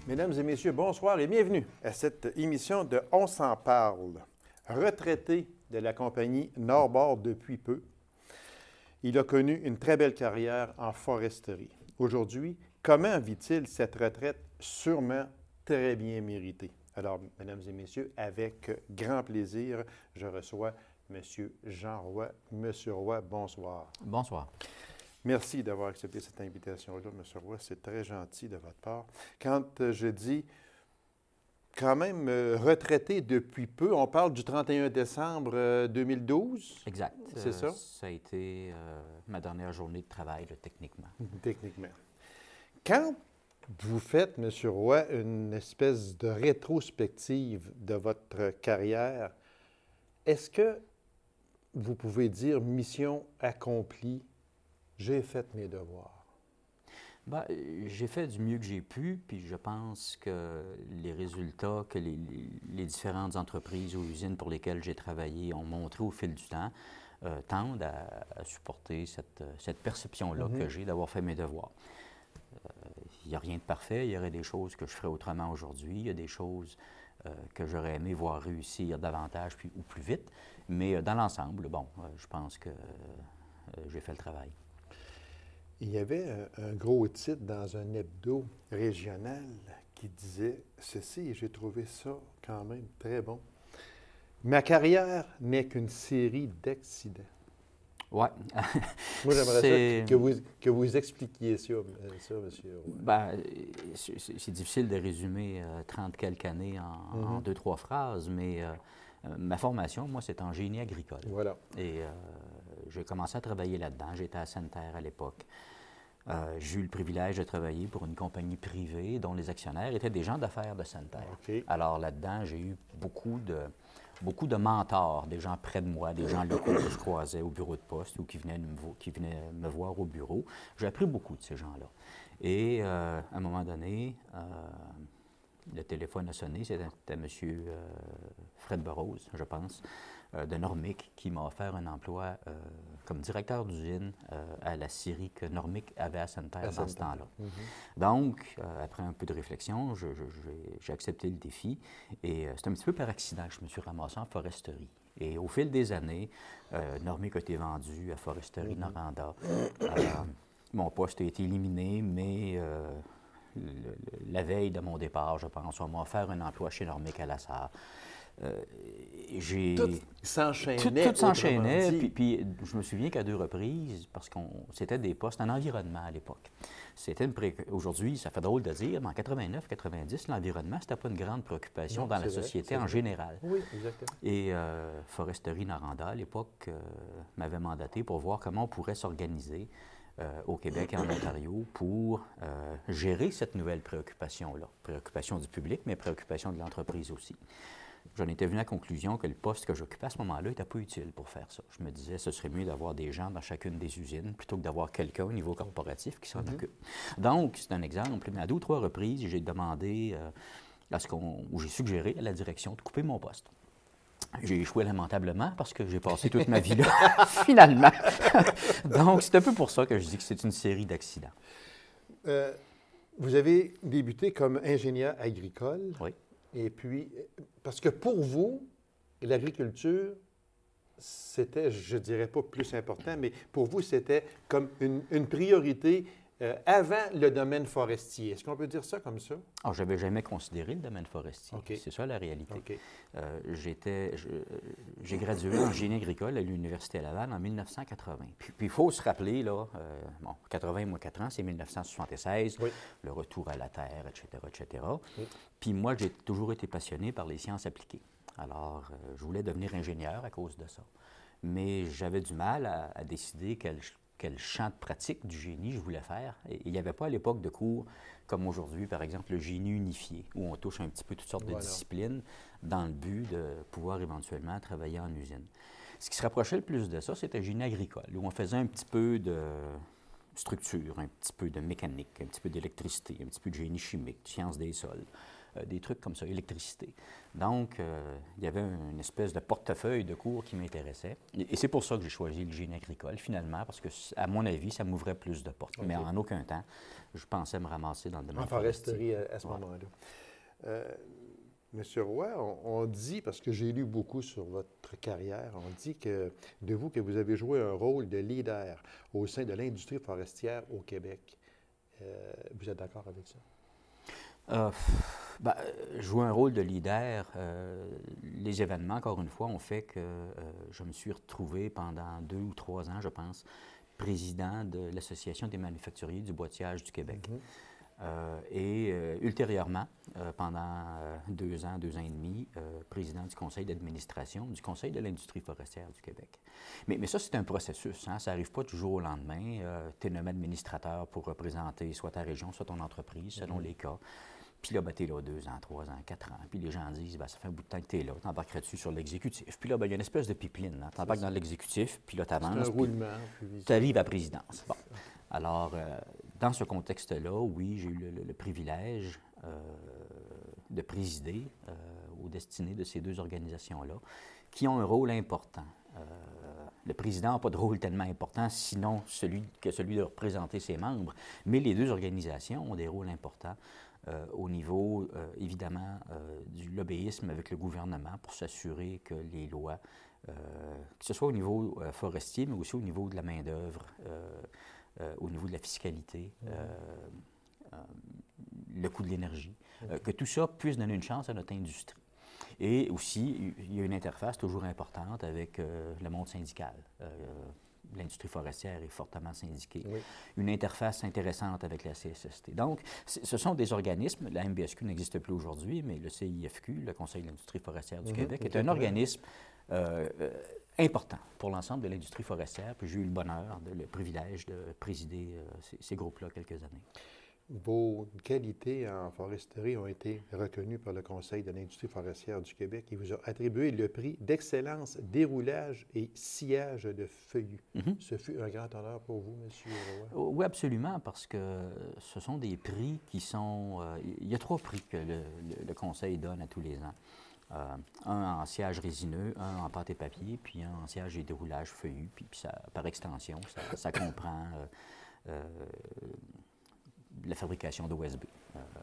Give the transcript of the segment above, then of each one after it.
Mesdames et messieurs, bonsoir et bienvenue à cette émission de On s'en parle. Retraité de la compagnie Norbord depuis peu, il a connu une très belle carrière en foresterie. Aujourd'hui, comment vit-il cette retraite sûrement très bien méritée? Alors, mesdames et messieurs, avec grand plaisir, je reçois M. Jean Roy. Monsieur Roy, bonsoir. Bonsoir. Merci d'avoir accepté cette invitation-là, M. Roy. C'est très gentil de votre part. Quand je dis quand même retraité depuis peu, on parle du 31 décembre 2012. Exact. C'est ça? Ça a été ma dernière journée de travail, là, techniquement. Techniquement. Quand vous faites, M. Roy, une espèce de rétrospective de votre carrière, est-ce que vous pouvez dire mission accomplie, j'ai fait mes devoirs? Ben, j'ai fait du mieux que j'ai pu, puis je pense que les résultats que les différentes entreprises ou usines pour lesquelles j'ai travaillé ont montré au fil du temps tendent à supporter cette perception-là que j'ai d'avoir fait mes devoirs. Il n'y a rien de parfait, il y aurait des choses que je ferais autrement aujourd'hui, il y a des choses que j'aurais aimé voir réussir davantage ou plus vite, mais dans l'ensemble, bon, je pense que j'ai fait le travail. Il y avait un gros titre dans un hebdo régional qui disait ceci, et j'ai trouvé ça quand même très bon. Ma carrière n'est qu'une série d'accidents. Oui. Moi, j'aimerais ça que vous expliquiez ça, monsieur. Ben, c'est difficile de résumer 30 quelques années en deux, trois phrases, mais ma formation, moi, c'est en génie agricole. Voilà. Et j'ai commencé à travailler là-dedans. J'étais à Sainte-Terre à l'époque. J'ai eu le privilège de travailler pour une compagnie privée dont les actionnaires étaient des gens d'affaires de Sainte-Terre. Okay. Alors là-dedans, j'ai eu beaucoup de mentors, des gens près de moi, des gens locaux que je croisais au bureau de poste ou qui venaient me voir au bureau. J'ai appris beaucoup de ces gens-là. Et à un moment donné, le téléphone a sonné. C'était M. Fred Burroughs, je pense, de Normic, qui m'a offert un emploi comme directeur d'usine à la scierie que Normic avait à Sainte-Terre dans ce temps-là. Donc, après un peu de réflexion, j'ai accepté le défi et c'est un petit peu par accident que je me suis ramassé en foresterie. Et au fil des années, Normic a été vendu à Foresterie Noranda. Mon poste a été éliminé, mais la veille de mon départ, je pense, on m'a offert un emploi chez Normic à La Sarre. Tout s'enchaînait. Tout s'enchaînait, puis je me souviens qu'à deux reprises, parce que c'était des postes en environnement à l'époque. Aujourd'hui, ça fait drôle de dire, mais en 89-90, l'environnement, c'était pas une grande préoccupation dans la société en général. Oui, exactement. Et Foresterie Noranda, à l'époque, m'avait mandaté pour voir comment on pourrait s'organiser au Québec et en Ontario pour gérer cette nouvelle préoccupation-là. Préoccupation du public, mais préoccupation de l'entreprise aussi. J'en étais venu à la conclusion que le poste que j'occupais à ce moment-là n'était pas utile pour faire ça. Je me disais, ce serait mieux d'avoir des gens dans chacune des usines plutôt que d'avoir quelqu'un au niveau corporatif qui s'en occupe. Donc, c'est un exemple, mais à deux ou trois reprises, j'ai demandé, ou j'ai suggéré à la direction de couper mon poste. J'ai échoué lamentablement parce que j'ai passé toute ma vie là, finalement. Donc, c'est un peu pour ça que je dis que c'est une série d'accidents. Vous avez débuté comme ingénieur agricole. Oui. Et puis, parce que pour vous, l'agriculture, c'était, je ne dirais pas plus important, mais pour vous, c'était comme une priorité avant le domaine forestier. Est-ce qu'on peut dire ça comme ça? Alors, je n'avais jamais considéré le domaine forestier. Okay. C'est ça la réalité. Okay. J'ai gradué en génie agricole à l'Université Laval en 1980. Puis il faut se rappeler, là, 80 moins 4 ans, c'est 1976, oui. Le retour à la terre, etc., etc. Oui. Puis moi, j'ai toujours été passionné par les sciences appliquées. Alors, je voulais devenir ingénieur à cause de ça. Mais j'avais du mal à décider quel champ de pratique du génie je voulais faire. Et il n'y avait pas à l'époque de cours comme aujourd'hui, par exemple, le génie unifié, où on touche un petit peu toutes sortes de disciplines dans le but de pouvoir éventuellement travailler en usine. Ce qui se rapprochait le plus de ça, c'était le génie agricole, où on faisait un petit peu de structure, un petit peu de mécanique, un petit peu d'électricité, un petit peu de génie chimique, de sciences des sols. des trucs comme ça, électricité. Donc, il y avait une espèce de portefeuille de cours qui m'intéressait. Et c'est pour ça que j'ai choisi le génie agricole, finalement, parce que, à mon avis, ça m'ouvrait plus de portes. Okay. Mais en aucun temps, je pensais me ramasser dans le domaine foresterie à ce moment-là. Monsieur Roy, on dit, parce que j'ai lu beaucoup sur votre carrière, on dit que de vous que vous avez joué un rôle de leader au sein de l'industrie forestière au Québec. Vous êtes d'accord avec ça? Jouer un rôle de leader, les événements, encore une fois, ont fait que je me suis retrouvé pendant 2 ou 3 ans, je pense, président de l'Association des manufacturiers du boîtiage du Québec. Ultérieurement, pendant 2 ans, 2 ans et demi, président du conseil d'administration du Conseil de l'industrie forestière du Québec. Mais ça, c'est un processus, hein? Ça n'arrive pas du jour au lendemain. Tu es nommé administrateur pour représenter soit ta région, soit ton entreprise, selon les cas. Puis là, tu es là 2 ans, 3 ans, 4 ans. Puis les gens disent, ça fait un bout de temps que tu es là, t'embarquerais-tu sur l'exécutif? Puis là, il y a une espèce de pipeline. Hein? Tu embarques dans l'exécutif, puis là, tu avances. C'est un roulement. Tu arrives à la présidence. Bon. Alors, dans ce contexte-là, oui, j'ai eu le privilège de présider aux destinées de ces 2 organisations-là, qui ont un rôle important. Le président n'a pas de rôle tellement important, sinon celui de représenter ses membres, mais les 2 organisations ont des rôles importants au niveau, évidemment, du lobbyisme avec le gouvernement pour s'assurer que les lois, que ce soit au niveau forestier, mais aussi au niveau de la main-d'œuvre, au niveau de la fiscalité, le coût de l'énergie, que tout ça puisse donner une chance à notre industrie. Et aussi, il y a une interface toujours importante avec le monde syndical. L'industrie forestière est fortement syndiquée. Oui. Une interface intéressante avec la CSST. Donc, ce sont des organismes, la MBSQ n'existe plus aujourd'hui, mais le CIFQ, le Conseil de l'industrie forestière du Québec, est un organisme important pour l'ensemble de l'industrie forestière. Puis j'ai eu le bonheur, le privilège de présider ces groupes-là quelques années. Vos qualités en foresterie ont été reconnues par le Conseil de l'industrie forestière du Québec. Il vous a attribué le prix d'excellence déroulage et sciage de feuillus. Ce fut un grand honneur pour vous, M. Roy. Oui, absolument, parce que ce sont des prix qui sont... il y a 3 prix que le Conseil donne à tous les ans. Un en sciage résineux, un en pâte et papier, puis un en sciage et déroulage feuillu. Puis ça, par extension, ça comprend la fabrication d'OSB,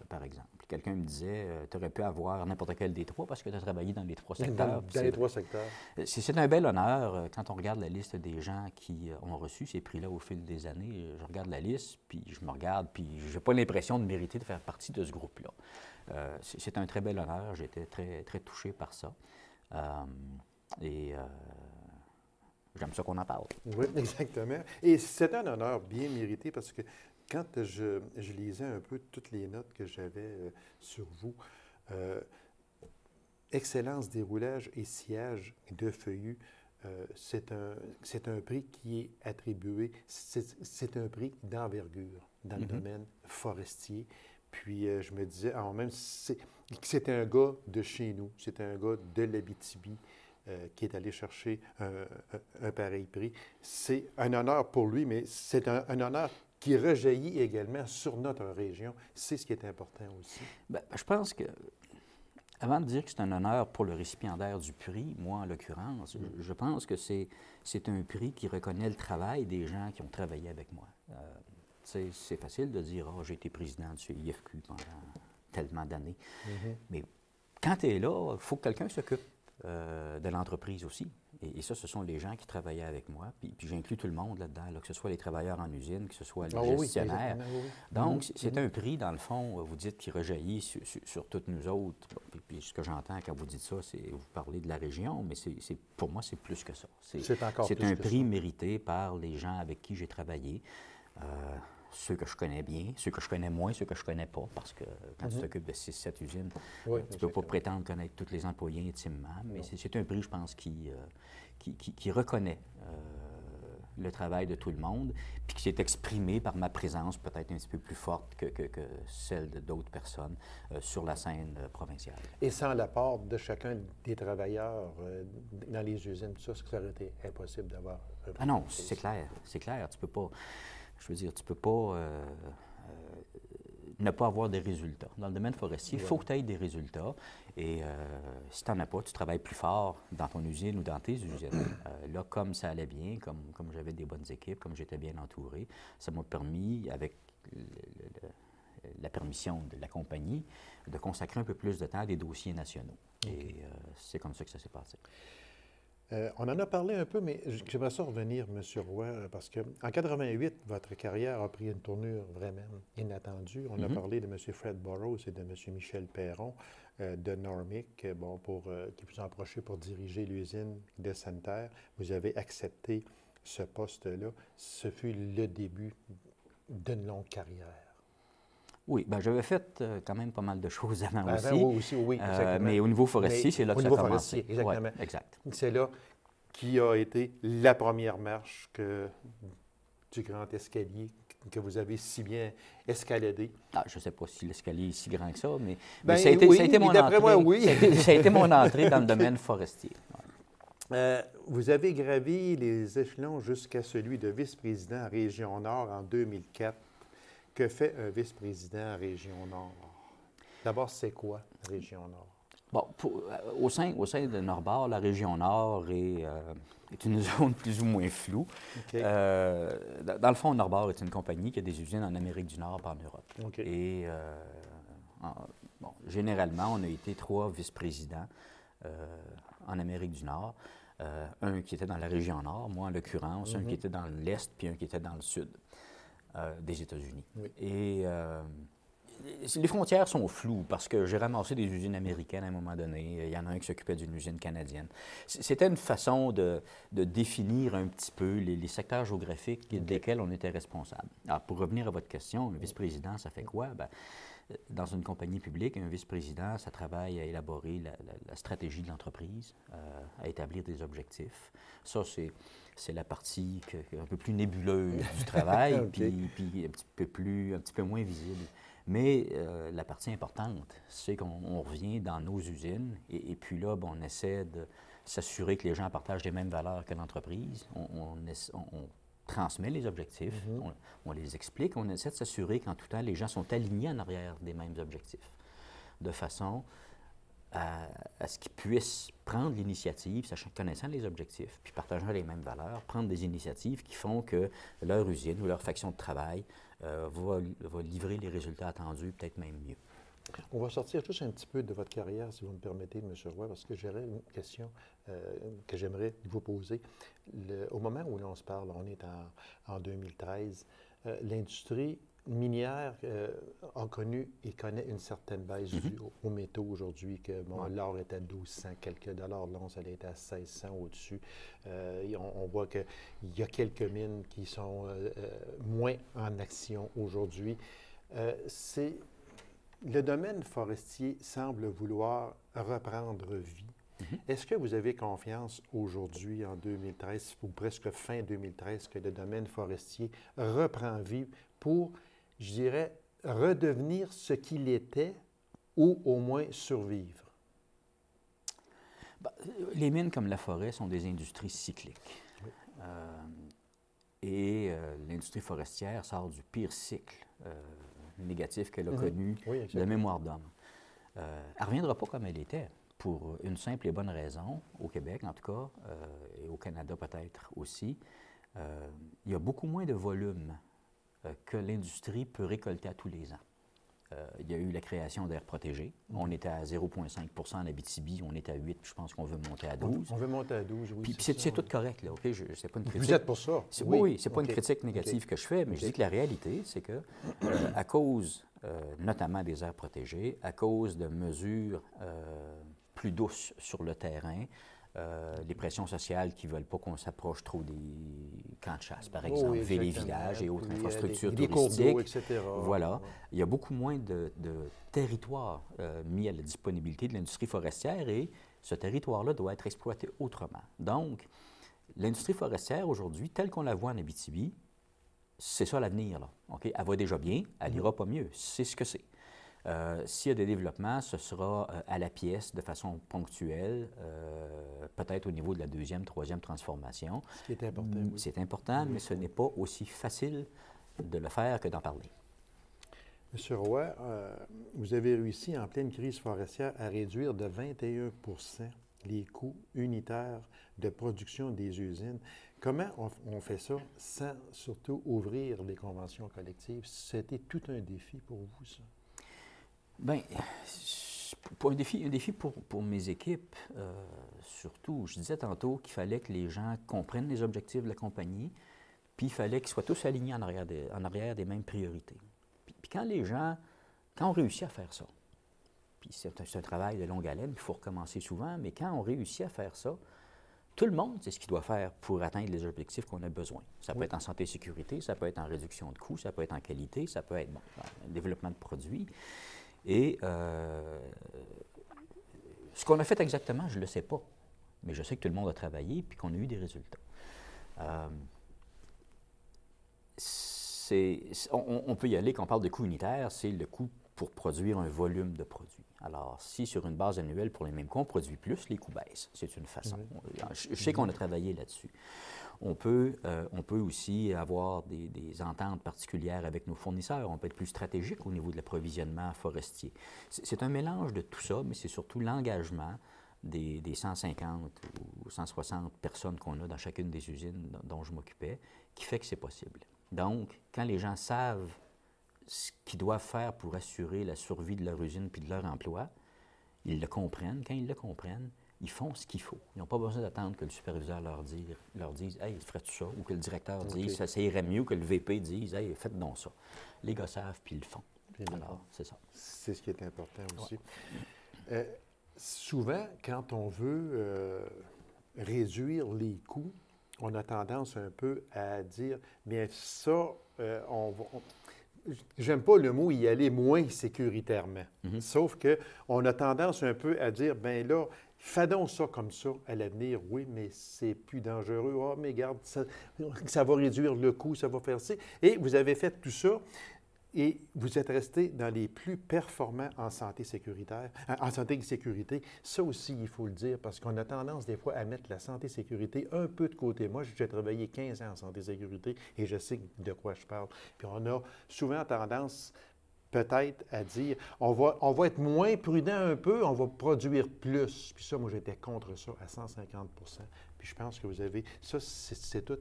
par exemple. Quelqu'un me disait, tu aurais pu avoir n'importe quel des 3 parce que tu as travaillé dans les 3 secteurs. Dans les 3 secteurs. C'est un bel honneur. Quand on regarde la liste des gens qui ont reçu ces prix-là au fil des années, je regarde la liste, puis je me regarde, puis je n'ai pas l'impression de mériter de faire partie de ce groupe-là. C'est un très bel honneur. J'ai été très, très touché par ça. J'aime ça qu'on en parle. Oui, exactement. Et c'est un honneur bien mérité parce que quand je lisais un peu toutes les notes que j'avais sur vous, excellence déroulage et sciage de feuillus, c'est un prix qui est attribué, c'est un prix d'envergure dans le domaine forestier. Puis je me disais, même c'est un gars de chez nous, c'est un gars de l'Abitibi qui est allé chercher un pareil prix. C'est un honneur pour lui, mais c'est un honneur qui rejaillit également sur notre région. C'est ce qui est important aussi. Bien, je pense que, avant de dire que c'est un honneur pour le récipiendaire du prix, moi en l'occurrence, je pense que c'est un prix qui reconnaît le travail des gens qui ont travaillé avec moi. C'est facile de dire « Ah, j'ai été président du CIFQ pendant tellement d'années. Mais quand tu es là, il faut que quelqu'un s'occupe de l'entreprise aussi. Et ça, ce sont les gens qui travaillaient avec moi. Puis j'inclus tout le monde là-dedans, là, que ce soit les travailleurs en usine, que ce soit les gestionnaires. Donc, c'est un prix, dans le fond, vous dites, qui rejaillit sur toutes nous autres. Puis ce que j'entends quand vous dites ça, c'est vous parlez de la région, mais pour moi, c'est plus que ça. C'est un prix mérité par les gens avec qui j'ai travaillé. Ceux que je connais bien, ceux que je connais moins, ceux que je ne connais pas, parce que quand tu t'occupes de 6-7 usines, tu ne peux pas prétendre connaître tous les employés intimement, mais c'est un prix, je pense, qui reconnaît le travail de tout le monde, puis qui s'est exprimé par ma présence peut-être un petit peu plus forte que celle d'autres personnes sur la scène provinciale. Et sans l'apport de chacun des travailleurs dans les usines, tout ça, ça aurait été impossible d'avoir un prix. Ah non, c'est clair, tu peux pas... Je veux dire, tu ne peux pas ne pas avoir des résultats. Dans le domaine forestier, il faut que tu aies des résultats. Et si tu n'en as pas, tu travailles plus fort dans ton usine ou dans tes usines. Là, comme ça allait bien, comme j'avais des bonnes équipes, comme j'étais bien entouré, ça m'a permis, avec la permission de la compagnie, de consacrer un peu plus de temps à des dossiers nationaux. Et c'est comme ça que ça s'est passé. On en a parlé un peu, mais j'aimerais ça revenir, M. Roy, parce qu'en 88, votre carrière a pris une tournure vraiment inattendue. On a parlé de M. Fred Burroughs et de M. Michel Perron de Normic, qui vous ont approché pour diriger l'usine de Santerre. Vous avez accepté ce poste-là. Ce fut le début d'une longue carrière. Oui, bien, j'avais fait quand même pas mal de choses avant aussi. Oui, aussi, oui, exactement. Mais au niveau forestier, c'est là que ça a commencé. Exactement. Ouais, exact. C'est là qui a été la première marche du grand escalier que vous avez si bien escaladé. Ah, je ne sais pas si l'escalier est si grand que ça, mais, ben, ça a été, oui, ça a été mon d'après entrée. Moi, oui. ça a été mon entrée dans le domaine forestier. Ouais. Vous avez gravi les échelons jusqu'à celui de vice-président à Région Nord en 2004. Que fait un vice-président à Région Nord? D'abord, c'est quoi, Région Nord? Bon, au sein de Norbord, la Région Nord est une zone plus ou moins floue. Okay. Dans le fond, Norbord est une compagnie qui a des usines en Amérique du Nord et en Europe. Okay. Et généralement, on a été 3 vice-présidents en Amérique du Nord. Un qui était dans la Région Nord, moi en l'occurrence, un qui était dans l'Est puis un qui était dans le Sud des États-Unis. Oui. Et les frontières sont floues parce que j'ai ramassé des usines américaines à un moment donné. Il y en a un qui s'occupait d'une usine canadienne. C'était une façon de définir un petit peu les secteurs géographiques desquels on était responsable. Alors, pour revenir à votre question, un vice-président, ça fait quoi? Bien, dans une compagnie publique, un vice-président, ça travaille à élaborer la stratégie de l'entreprise, à établir des objectifs. Ça, c'est la partie un peu plus nébuleuse du travail, Okay. puis un petit peu moins visible. Mais la partie importante, c'est qu'on revient dans nos usines et puis là, ben, on essaie de s'assurer que les gens partagent les mêmes valeurs que l'entreprise. On transmet les objectifs, on les explique, on essaie de s'assurer qu'en tout temps, les gens sont alignés en arrière des mêmes objectifs, de façon à ce qu'ils puissent prendre l'initiative, connaissant les objectifs, puis partageant les mêmes valeurs, prendre des initiatives qui font que leur usine ou leur faction de travail va livrer les résultats attendus, peut-être même mieux. On va sortir juste un petit peu de votre carrière, si vous me permettez, M. Roy, parce que j'aurais une question que j'aimerais vous poser. Au moment où l'on se parle, on est en 2013, l'industrie minière a connu et connaît une certaine baisse aux métaux aujourd'hui, que l'or est à 1200 quelques dollars, l'once elle est à 1600 au-dessus. On voit qu'il y a quelques mines qui sont moins en action aujourd'hui. Le domaine forestier semble vouloir reprendre vie. Est-ce que vous avez confiance aujourd'hui, en 2013, ou presque fin 2013, que le domaine forestier reprend vie pour, je dirais, redevenir ce qu'il était ou au moins survivre? Bien, les mines comme la forêt sont des industries cycliques. Oui. L'industrie forestière sort du pire cycle négatif qu'elle a connu de mémoire d'homme. Elle ne reviendra pas comme elle était, pour une simple et bonne raison, au Québec en tout cas, et au Canada peut-être aussi. Il y a beaucoup moins de volume que l'industrie peut récolter à tous les ans. Il y a eu la création d'aires protégées. On était à 0,5 en Abitibi, on est à 8, je pense qu'on veut monter à 12. On veut monter à 12, oui. Puis c'est tout correct, là, OK? C'est pas une critique. Vous êtes pour ça? Oui, c'est pas une critique négative que je fais, mais je dis que la réalité, c'est que à cause notamment des aires protégées, à cause de mesures plus douces sur le terrain, les pressions sociales qui ne veulent pas qu'on s'approche trop des camps de chasse, par exemple, les villages et autres infrastructures touristiques. Cours d'eau, etc. Voilà. Il y a beaucoup moins de territoire mis à la disponibilité de l'industrie forestière et ce territoire-là doit être exploité autrement. Donc, l'industrie forestière aujourd'hui, telle qu'on la voit en Abitibi, c'est ça l'avenir, là. Okay? Elle va déjà bien, elle n'ira pas mieux. C'est ce que c'est. S'il y a des développements, ce sera à la pièce, de façon ponctuelle, peut-être au niveau de la 2e, 3e transformation. Ce qui est important. Oui. C'est important, mais ce n'est pas aussi facile de le faire que d'en parler. M. Roy, vous avez réussi en pleine crise forestière à réduire de 21 les coûts unitaires de production des usines. Comment on fait ça sans surtout ouvrir les conventions collectives? C'était tout un défi pour vous, ça? Bien, un défi pour mes équipes, surtout. Je disais tantôt qu'il fallait que les gens comprennent les objectifs de la compagnie, puis il fallait qu'ils soient tous alignés en arrière des mêmes priorités. Puis quand on réussit à faire ça, puis c'est un travail de longue haleine, puis il faut recommencer souvent, mais quand on réussit à faire ça, tout le monde sait ce qu'il doit faire pour atteindre les objectifs qu'on a besoin. Ça peut être en santé et sécurité, ça peut être en réduction de coûts, ça peut être en qualité, ça peut être en développement de produits. Et ce qu'on a fait exactement, je ne le sais pas, mais je sais que tout le monde a travaillé puis qu'on a eu des résultats. On peut y aller, quand on parle de coût unitaire, c'est le coût pour produire un volume de produits. Alors, si sur une base annuelle, pour les mêmes coûts, on produit plus, les coûts baissent. C'est une façon. Je sais qu'on a travaillé là-dessus. On peut aussi avoir des ententes particulières avec nos fournisseurs. On peut être plus stratégique au niveau de l'approvisionnement forestier. C'est un mélange de tout ça, mais c'est surtout l'engagement des 150 ou 160 personnes qu'on a dans chacune des usines dont je m'occupais qui fait que c'est possible. Donc, quand les gens savent ce qu'ils doivent faire pour assurer la survie de leur usine puis de leur emploi, ils le comprennent. Quand ils le comprennent, ils font ce qu'il faut. Ils n'ont pas besoin d'attendre que le superviseur leur dise « Hey, ferais-tu ça? » ou que le directeur dise « Ça irait mieux que le VP dise « Hey, faites donc ça. » Les gars savent, puis ils le font. Alors, c'est ça. C'est ce qui est important aussi. Souvent, quand on veut réduire les coûts, on a tendance un peu à dire « Bien, ça, j'aime pas le mot y aller moins sécuritairement. Sauf qu'on a tendance un peu à dire, bien là, fais donc ça comme ça à l'avenir, oui, mais c'est plus dangereux. Ah, mais regarde, ça va réduire le coût, ça va faire ça. Et vous avez fait tout ça et vous êtes resté dans les plus performants en santé sécuritaire, en santé et sécurité. Ça aussi, il faut le dire, parce qu'on a tendance des fois à mettre la santé et sécurité un peu de côté. Moi, j'ai travaillé 15 ans en santé et sécurité et je sais de quoi je parle. Puis on a souvent tendance peut-être à dire, on va être moins prudent un peu, on va produire plus. Puis ça, moi, j'étais contre ça à 150 %. Puis je pense que vous avez, ça, c'est tout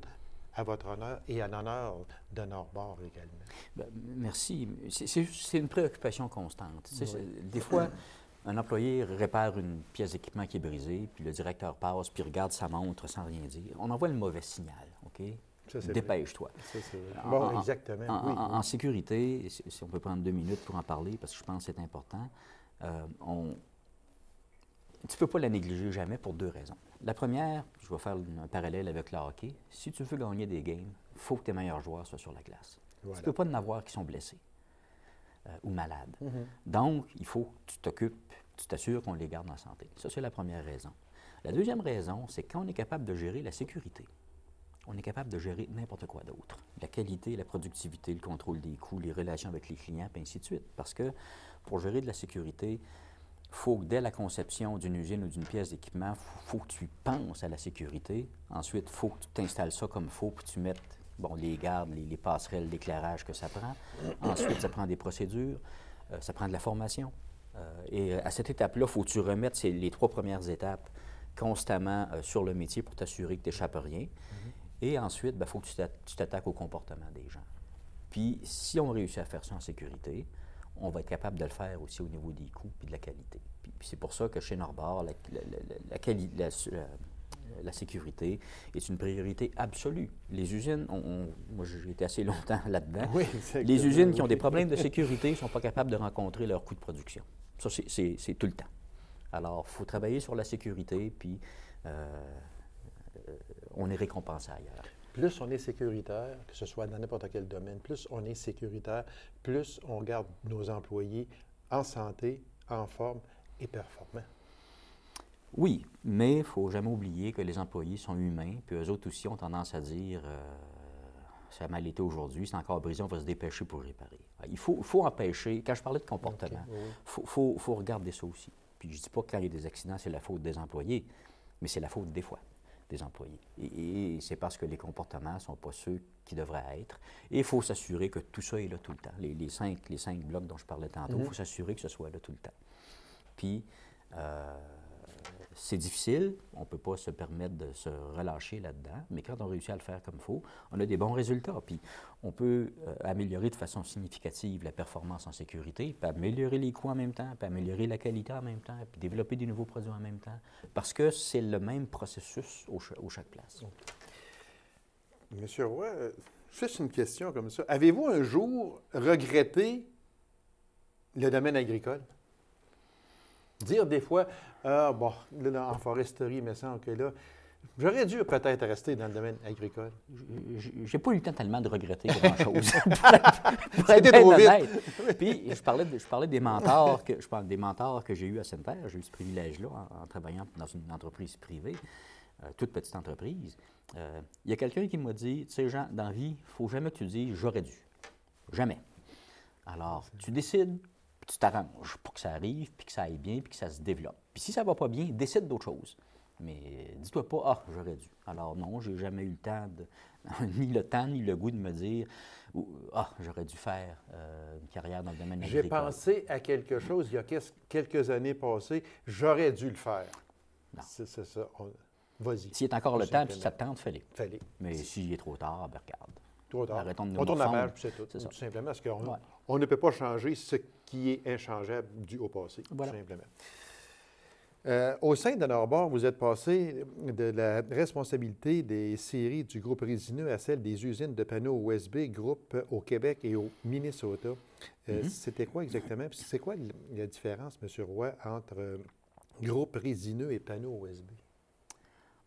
à votre honneur et à l'honneur de Norbord également. Bien, merci. C'est une préoccupation constante. Oui. Des fois, un employé répare une pièce d'équipement qui est brisée, puis le directeur passe, puis regarde sa montre sans rien dire. On envoie le mauvais signal, OK? Dépêche-toi. Bon, exactement. Oui. En sécurité, si on peut prendre 2 minutes pour en parler, parce que je pense que c'est important, tu ne peux pas la négliger jamais pour 2 raisons. La première, je vais faire un parallèle avec le hockey. Si tu veux gagner des games, il faut que tes meilleurs joueurs soient sur la glace. Voilà. Tu ne peux pas en avoir qui sont blessés ou malades. Donc, il faut que tu t'occupes, tu t'assures qu'on les garde en santé. Ça, c'est la première raison. La deuxième raison, c'est quand on est capable de gérer la sécurité, on est capable de gérer n'importe quoi d'autre. La qualité, la productivité, le contrôle des coûts, les relations avec les clients, et ainsi de suite. Parce que pour gérer de la sécurité, il faut que dès la conception d'une usine ou d'une pièce d'équipement, il faut que tu penses à la sécurité. Ensuite, il faut que tu t'installes ça comme il faut, puis tu mettes les gardes, les passerelles, l'éclairage que ça prend. Ensuite, ça prend des procédures, ça prend de la formation. Et à cette étape-là, il faut que tu remettes les 3 premières étapes constamment sur le métier pour t'assurer que tu n'échappes rien. Et ensuite, il faut que tu t'attaques au comportement des gens. Puis, si on réussit à faire ça en sécurité, on va être capable de le faire aussi au niveau des coûts et de la qualité. Puis c'est pour ça que chez Norbord, la sécurité est une priorité absolue. Les usines, moi j'ai été assez longtemps là-dedans, les usines qui ont des problèmes de sécurité ne sont pas capables de rencontrer leur coût de production. Ça, c'est tout le temps. Alors, il faut travailler sur la sécurité, puis on est récompensé ailleurs. Plus on est sécuritaire, que ce soit dans n'importe quel domaine, plus on est sécuritaire, plus on garde nos employés en santé, en forme et performants. Oui, mais il ne faut jamais oublier que les employés sont humains, puis eux autres aussi ont tendance à dire ça a mal été aujourd'hui, c'est encore brisé, on va se dépêcher pour réparer. Il faut empêcher, quand je parlais de comportement, il faut regarder ça aussi. Puis je ne dis pas que quand il y a des accidents, c'est la faute des employés, mais c'est la faute des fois. des employés. Et c'est parce que les comportements ne sont pas ceux qui devraient être. Et il faut s'assurer que tout ça est là tout le temps. Les cinq blocs dont je parlais tantôt, il faut s'assurer que ce soit là tout le temps. Puis, c'est difficile, on ne peut pas se permettre de se relâcher là-dedans, mais quand on réussit à le faire comme il faut, on a des bons résultats. Puis on peut améliorer de façon significative la performance en sécurité, puis améliorer les coûts en même temps, puis améliorer la qualité en même temps, puis développer des nouveaux produits en même temps, parce que c'est le même processus au chaque place. Monsieur Roy, juste une question comme ça. Avez-vous un jour regretté le domaine agricole? Dire des fois, bon, là, en foresterie, il me semble que là, j'aurais dû peut-être rester dans le domaine agricole. J'ai pas eu le temps tellement de regretter grand-chose. C'était trop vite. Puis, je parlais des mentors que j'ai eus à Sainte-Terre. J'ai eu ce privilège-là en travaillant dans une entreprise privée, toute petite entreprise. Il y a quelqu'un qui m'a dit, tu sais, Jean, dans la vie, il ne faut jamais que tu dises « j'aurais dû ». Jamais. Alors, tu décides, tu t'arranges pour que ça arrive, puis que ça aille bien, puis que ça se développe. Puis si ça ne va pas bien, décide d'autre chose. Mais dis-toi pas, ah, j'aurais dû. Alors non, j'ai jamais eu le temps, ni le temps, ni le goût de me dire, ah, j'aurais dû faire une carrière dans le domaine agricole. J'ai pensé à quelque chose il y a quelques années passées, j'aurais dû le faire. Non. C'est ça. Vas-y. S'il est encore le temps, puis ça te tente, fais-le. Fallait. Mais s'il est trop tard, ben regarde. Trop tard. Arrêtons de nous on tourne la morfondre. page, c'est tout. C'est ça. Tout simplement, parce qu'on ne peut pas changer ce qui est inchangeable dû au passé, Voilà. tout simplement. Au sein de Norbord, vous êtes passé de la responsabilité des scieries du groupe résineux à celle des usines de panneaux USB groupe au Québec et au Minnesota. C'était quoi exactement? Puis c'est quoi la différence, M. Roy, entre groupe résineux et panneaux USB?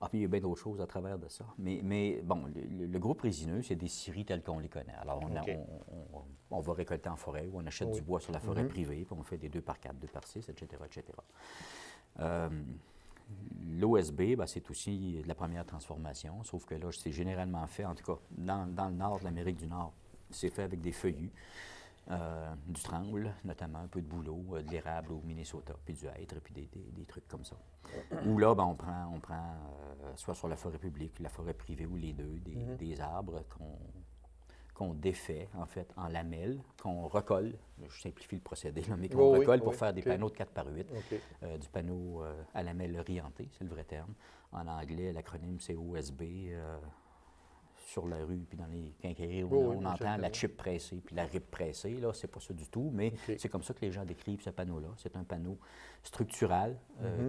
Ah, puis il y a bien d'autres choses à travers de ça. Mais bon, le groupe résineux, c'est des scieries telles qu'on les connaît. Alors, on va récolter en forêt ou on achète du bois sur la forêt privée, puis on fait des 2x4, 2x6, etc., etc. L'OSB, ben, c'est aussi de la première transformation, sauf que là, c'est généralement fait, en tout cas, dans le nord de l'Amérique du Nord, c'est fait avec des feuillus, du tremble, notamment un peu de bouleau, de l'érable au Minnesota, puis du hêtre, puis des trucs comme ça. Où là, ben, on prend soit sur la forêt publique, la forêt privée, ou les deux, des arbres qu'on défait, en fait, en lamelles, qu'on recolle, je simplifie le procédé, là, mais qu'on recolle pour faire des panneaux de 4x8, du panneau à lamelles orientées, c'est le vrai terme. En anglais, l'acronyme, c'est OSB. Sur la rue, puis dans les quincailleries, on entend la chip pressée, puis la rip pressée, là, c'est pas ça du tout, mais c'est comme ça que les gens décrivent ce panneau-là. C'est un panneau structural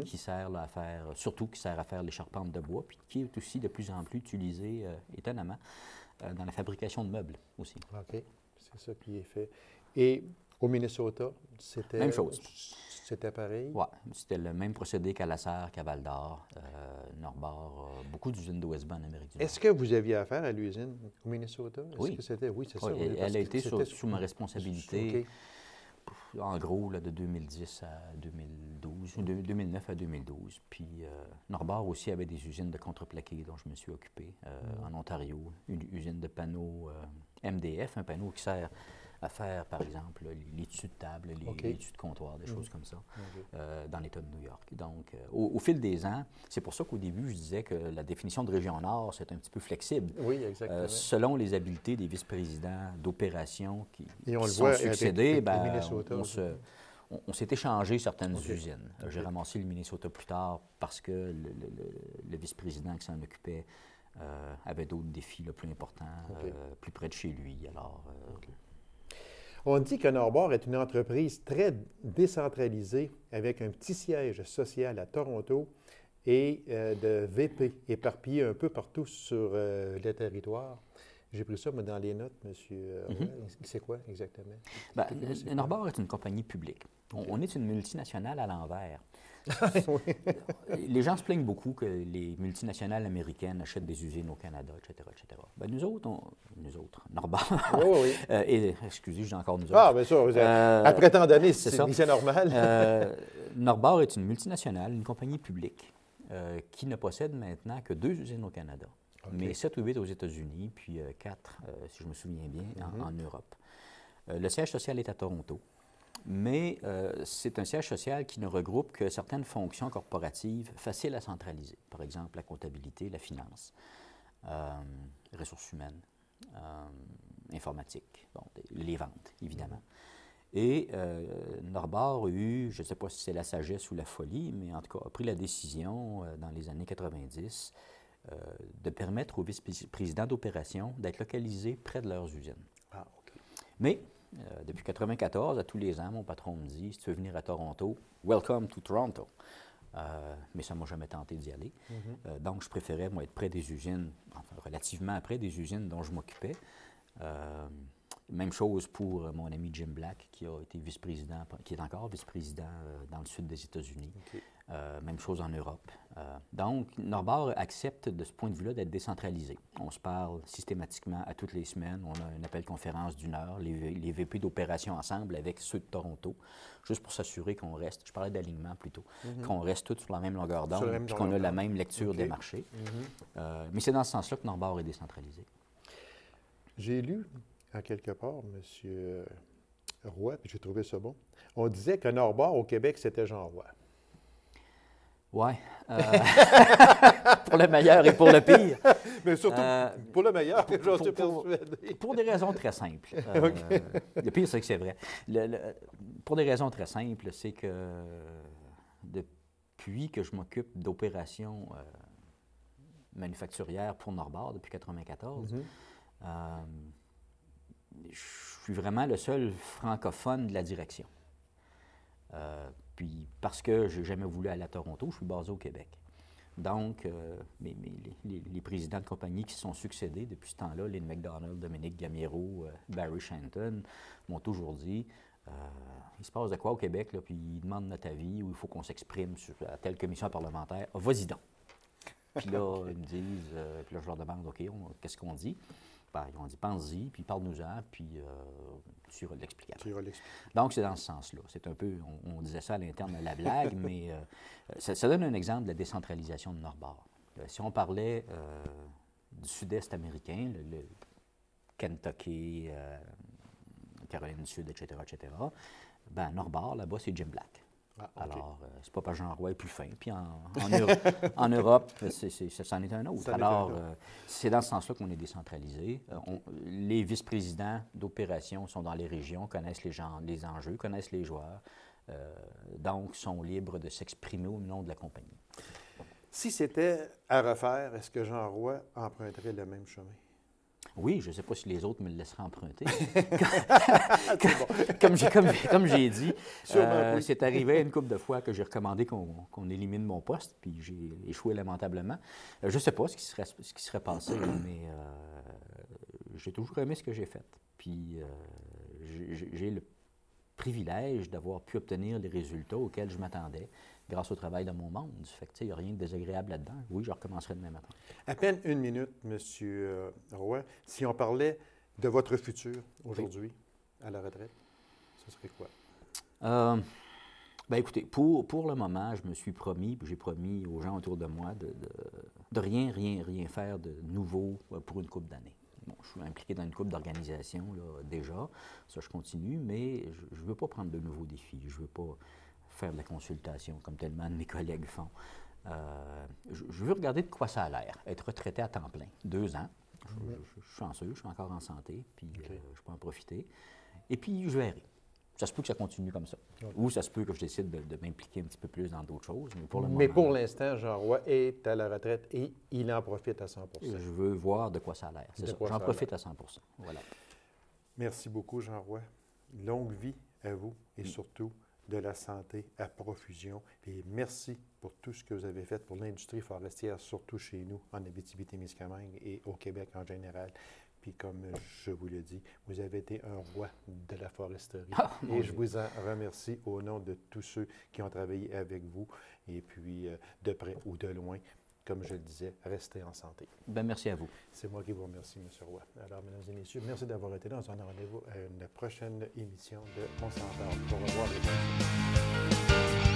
qui sert là, surtout qui sert à faire les charpentes de bois, puis qui est aussi de plus en plus utilisé, étonnamment, dans la fabrication de meubles aussi. OK. C'est ça qui est fait. Et au Minnesota, c'était... Même chose. C'était pareil? Oui, c'était le même procédé qu'à La Serre, qu'à Val-d'Or, Norbord, beaucoup d'usines d'OSB en Amérique du Nord. Est-ce que vous aviez affaire à l'usine au Minnesota? Oui. Oui, c'est ça. Oui, elle a été sous ma responsabilité, en gros, là, de 2010 à 2012, 2009 à 2012. Puis Norbord aussi avait des usines de contreplaqué dont je me suis occupé en Ontario, une usine de panneaux MDF, un panneau qui sert à faire, par exemple, les dessus de table, les dessus de comptoir, des choses comme ça, dans l'État de New York. Donc, au fil des ans, c'est pour ça qu'au début, je disais que la définition de région Nord, c'est un petit peu flexible. Oui, exactement. Selon les habiletés des vice-présidents d'opérations qui sont succédés, on s'est échangé certaines usines. J'ai ramassé le Minnesota plus tard parce que le vice-président qui s'en occupait avait d'autres défis plus importants, plus près de chez lui. Alors, on dit que Norbord est une entreprise très décentralisée avec un petit siège social à Toronto et de VP éparpillés un peu partout sur le territoire. J'ai pris ça moi, dans les notes, M. C'est quoi exactement? Bien, Norbord est une compagnie publique. On est une multinationale à l'envers. Les gens se plaignent beaucoup que les multinationales américaines achètent des usines au Canada, etc., etc. Ben, nous autres, Norbord, excusez, j'ai encore nous autres. Ah, bien sûr, après tant d'années, c'est normal. Norbord est une multinationale, une compagnie publique qui ne possède maintenant que 2 usines au Canada, mais 7 ou 8 aux États-Unis, puis 4, si je me souviens bien, en Europe. Le siège social est à Toronto. Mais c'est un siège social qui ne regroupe que certaines fonctions corporatives faciles à centraliser. Par exemple, la comptabilité, la finance, ressources humaines, informatique, bon, les ventes, évidemment. Et Norbord a eu, je ne sais pas si c'est la sagesse ou la folie, mais en tout cas a pris la décision dans les années 90 de permettre aux vice-présidents d'opération d'être localisés près de leurs usines. Ah, OK. Mais depuis 1994, à tous les ans, mon patron me dit, si tu veux venir à Toronto, welcome to Toronto. Mais ça ne m'a jamais tenté d'y aller. Donc, je préférais, moi, être près des usines, enfin, relativement près des usines dont je m'occupais. Même chose pour mon ami Jim Black, qui a été vice-président, qui est encore vice-président dans le sud des États-Unis. Okay. Même chose en Europe. Donc, Norbord accepte de ce point de vue-là d'être décentralisé. On se parle systématiquement à toutes les semaines. On a un appel conférence d'1 heure, les VP d'opération ensemble avec ceux de Toronto, juste pour s'assurer qu'on reste, je parlais d'alignement plutôt, qu'on reste tous sur la même longueur d'onde, puis qu'on a la même lecture des marchés. Mais c'est dans ce sens-là que Norbord est décentralisé. J'ai lu en quelque part, M. Roy, puis j'ai trouvé ça bon. On disait que Norbord au Québec, c'était Jean Roy. Oui. Pour le meilleur et pour le pire. Mais surtout pour le meilleur, j'en suis persuadé. Pour des raisons très simples. Le pire, c'est que c'est vrai. Pour des raisons très simples, c'est que depuis que je m'occupe d'opérations manufacturières pour Norbord, depuis 1994, je suis vraiment le seul francophone de la direction. Puis parce que je n'ai jamais voulu aller à Toronto, je suis basé au Québec. Donc, les présidents de compagnie qui se sont succédés depuis ce temps-là, Lynn McDonald, Dominique Gamiero, Barry Shanton, m'ont toujours dit il se passe de quoi au Québec, là, puis ils demandent notre avis, ou il faut qu'on s'exprime à telle commission parlementaire. Vas-y donc. Puis là, ils me disent, puis là, je leur demande OK, qu'est-ce qu'on dit? Ben, ils ont dit pense-y, puis parle-nous-en, puis tu iras l'expliquer. Donc, c'est dans ce sens-là. C'est un peu, on disait ça à l'interne de la blague, mais ça donne un exemple de la décentralisation de Norbord. Si on parlait du sud-est américain, le Kentucky, Caroline du Sud, etc., ben Norbord, là-bas, c'est Jim Black. Ah, okay. Alors, c'est pas parce que Jean Roy est plus fin. Puis en Europe, c'en est un autre. Alors, c'est dans ce sens-là qu'on est décentralisé. Les vice-présidents d'opération sont dans les régions, connaissent les enjeux, connaissent les joueurs, donc sont libres de s'exprimer au nom de la compagnie. Si c'était à refaire, est-ce que Jean Roy emprunterait le même chemin? Oui, je ne sais pas si les autres me le laisseraient emprunter. Comme j'ai dit, c'est arrivé une couple de fois que j'ai recommandé qu'on élimine mon poste, puis j'ai échoué lamentablement. Je ne sais pas ce qui serait passé, mais j'ai toujours aimé ce que j'ai fait. Puis j'ai le privilège d'avoir pu obtenir les résultats auxquels je m'attendais grâce au travail de mon monde. Fait que, il n'y a rien de désagréable là-dedans. Oui, je recommencerai demain matin. À peine une minute, M. Roy. Si on parlait de votre futur aujourd'hui, à la retraite, ce serait quoi? Bien, écoutez, pour le moment, je me suis promis, puis j'ai promis aux gens autour de moi de rien faire de nouveau pour une couple d'années. Bon, je suis impliqué dans une couple d'organisations déjà, ça je continue, mais je ne veux pas prendre de nouveaux défis. Je ne veux pas faire de la consultation comme tellement de mes collègues font. Je veux regarder de quoi ça a l'air, être retraité à temps plein, 2 ans. Je suis chanceux, je suis encore en santé, puis je peux en profiter. Et puis, je verrai. Ça se peut que ça continue comme ça. Ou ça se peut que je décide de m'impliquer un petit peu plus dans d'autres choses. Mais pour l'instant, Jean Roy est à la retraite et il en profite à 100 %. Je veux voir de quoi ça a l'air. C'est ça. J'en profite à 100 %. Voilà. Merci beaucoup, Jean Roy. Longue vie à vous et surtout de la santé à profusion. Et merci pour tout ce que vous avez fait pour l'industrie forestière, surtout chez nous, en Abitibi-Témiscamingue et au Québec en général. Puis comme je vous le dis, vous avez été un roi de la foresterie. Et je vous en remercie au nom de tous ceux qui ont travaillé avec vous. Et puis, de près ou de loin, comme je le disais, restez en santé. Bien, merci à vous. C'est moi qui vous remercie, M. Roy. Alors, mesdames et messieurs, merci d'avoir été là. On se donne rendez-vous à une prochaine émission de On s'en parle. Au revoir, les gens.